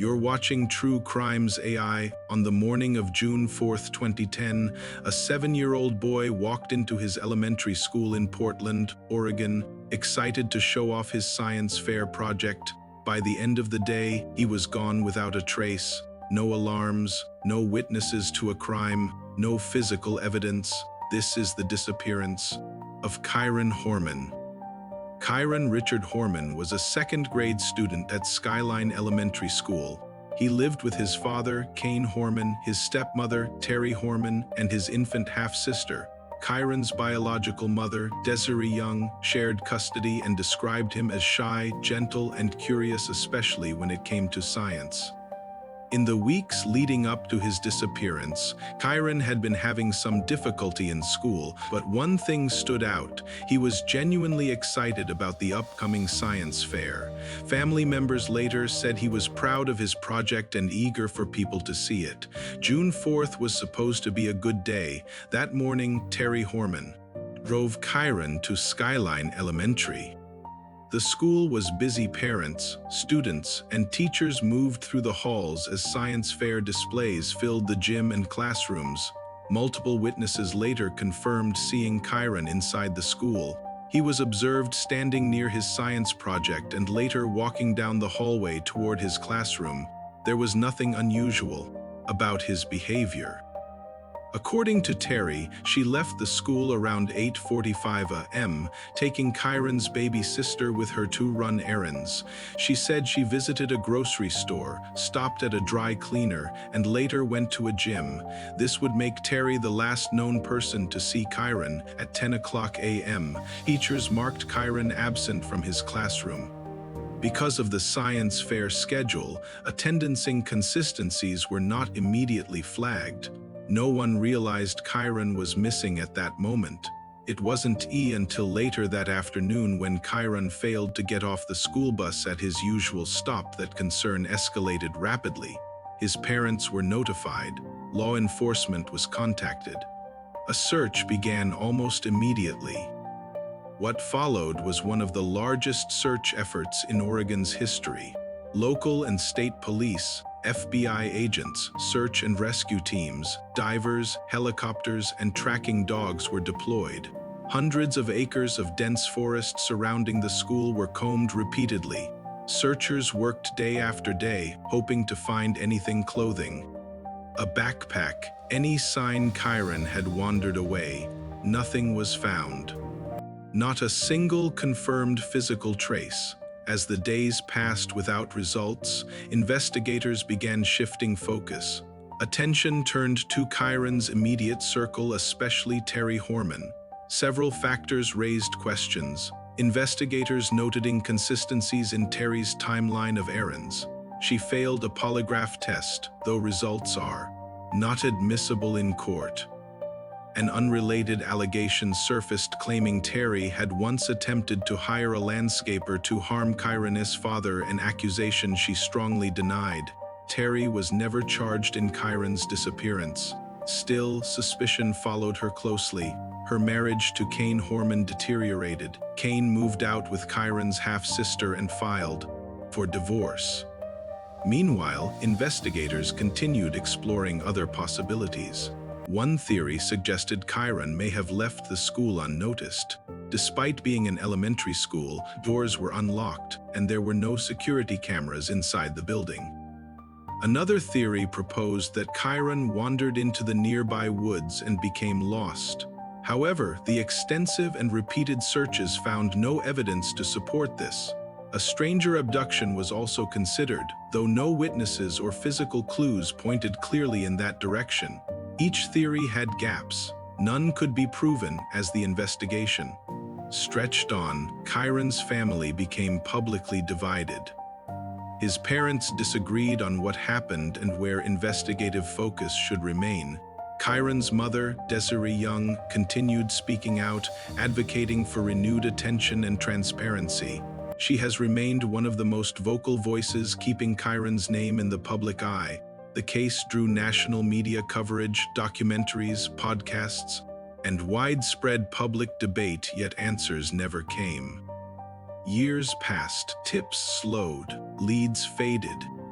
You're watching True Crimes AI. On the morning of June 4th, 2010, a 7-year-old boy walked into his elementary school in Portland, Oregon, excited to show off his science fair project. By the end of the day, he was gone without a trace. No alarms, no witnesses to a crime, no physical evidence. This is the disappearance of Kyron Horman. Kyron Richard Horman was a second-grade student at Skyline Elementary School. He lived with his father, Kane Horman, his stepmother, Terry Horman, and his infant half-sister. Kyron's biological mother, Desiree Young, shared custody and described him as shy, gentle, and curious, especially when it came to science. In the weeks leading up to his disappearance, Kyron had been having some difficulty in school, but one thing stood out. He was genuinely excited about the upcoming science fair. Family members later said he was proud of his project and eager for people to see it. June 4th was supposed to be a good day. That morning, Terry Horman drove Kyron to Skyline Elementary. The school was busy. Parents, students, and teachers moved through the halls as science fair displays filled the gym and classrooms. Multiple witnesses later confirmed seeing Kyron inside the school. He was observed standing near his science project and later walking down the hallway toward his classroom. There was nothing unusual about his behavior. According to Terry, she left the school around 8:45 a.m., taking Kyron's baby sister with her to run errands. She said she visited a grocery store, stopped at a dry cleaner, and later went to a gym. This would make Terry the last known person to see Kyron. At 10 a.m., teachers marked Kyron absent from his classroom. Because of the science fair schedule, attendance inconsistencies were not immediately flagged. No one realized Kyron was missing at that moment. It wasn't until later that afternoon, when Kyron failed to get off the school bus at his usual stop, that concern escalated rapidly. His parents were notified. Law enforcement was contacted. A search began almost immediately. What followed was one of the largest search efforts in Oregon's history. Local and state police, FBI agents, search and rescue teams, divers, helicopters, and tracking dogs were deployed. Hundreds of acres of dense forest surrounding the school were combed repeatedly. Searchers worked day after day, hoping to find anything: clothing, a backpack, any sign Kyron had wandered away. Nothing was found. Not a single confirmed physical trace. As the days passed without results, investigators began shifting focus. Attention turned to Kyron's immediate circle, especially Terry Horman. Several factors raised questions. Investigators noted inconsistencies in Terry's timeline of errands. She failed a polygraph test, though results are not admissible in court. An unrelated allegation surfaced, claiming Terry had once attempted to hire a landscaper to harm Kyron's father, an accusation she strongly denied. Terry was never charged in Kyron's disappearance. Still, suspicion followed her closely. Her marriage to Kane Horman deteriorated. Kane moved out with Kyron's half-sister and filed for divorce. Meanwhile, investigators continued exploring other possibilities. One theory suggested Kyron may have left the school unnoticed. Despite being an elementary school, doors were unlocked, and there were no security cameras inside the building. Another theory proposed that Kyron wandered into the nearby woods and became lost. However, the extensive and repeated searches found no evidence to support this. A stranger abduction was also considered, though no witnesses or physical clues pointed clearly in that direction. Each theory had gaps. None could be proven as the investigation stretched on. Kyron's family became publicly divided. His parents disagreed on what happened and where investigative focus should remain. Kyron's mother, Desiree Young, continued speaking out, advocating for renewed attention and transparency. She has remained one of the most vocal voices, keeping Kyron's name in the public eye. The case drew national media coverage, documentaries, podcasts, and widespread public debate, yet answers never came. Years passed, tips slowed, leads faded,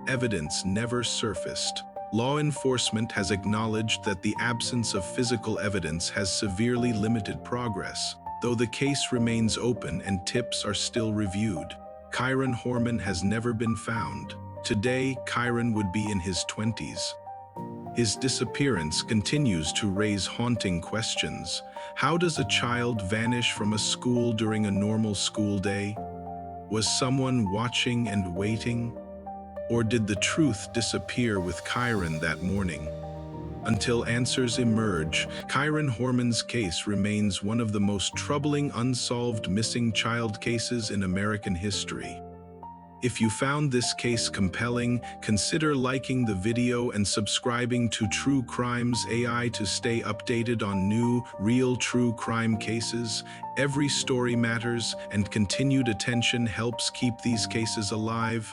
evidence never surfaced. Law enforcement has acknowledged that the absence of physical evidence has severely limited progress, though the case remains open and tips are still reviewed. Kyron Horman has never been found. Today, Kyron would be in his 20s. His disappearance continues to raise haunting questions. How does a child vanish from a school during a normal school day? Was someone watching and waiting? Or did the truth disappear with Kyron that morning? Until answers emerge, Kyron Horman's case remains one of the most troubling unsolved missing child cases in American history. If you found this case compelling, consider liking the video and subscribing to True Crimes AI to stay updated on new, real true crime cases. Every story matters, and continued attention helps keep these cases alive.